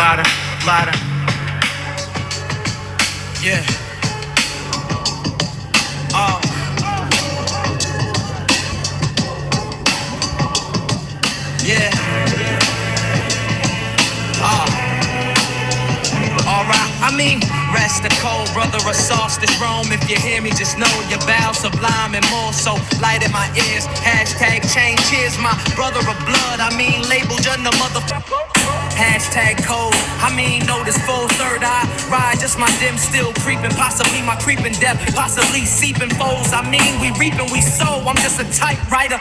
Typewriter. Yeah. Yeah. Alright, rest a cold brother, a sauce this Rome. If you hear me, just know your vows sublime and more so light in my ears. Hashtag change, cheers, my brother of blood. Labeled you the motherfucker. Hashtag cold. Notice full third eye. Ride, just my dim still creeping. Possibly my creeping death. Possibly seeping foes. We reaping, we sow. I'm just a typewriter.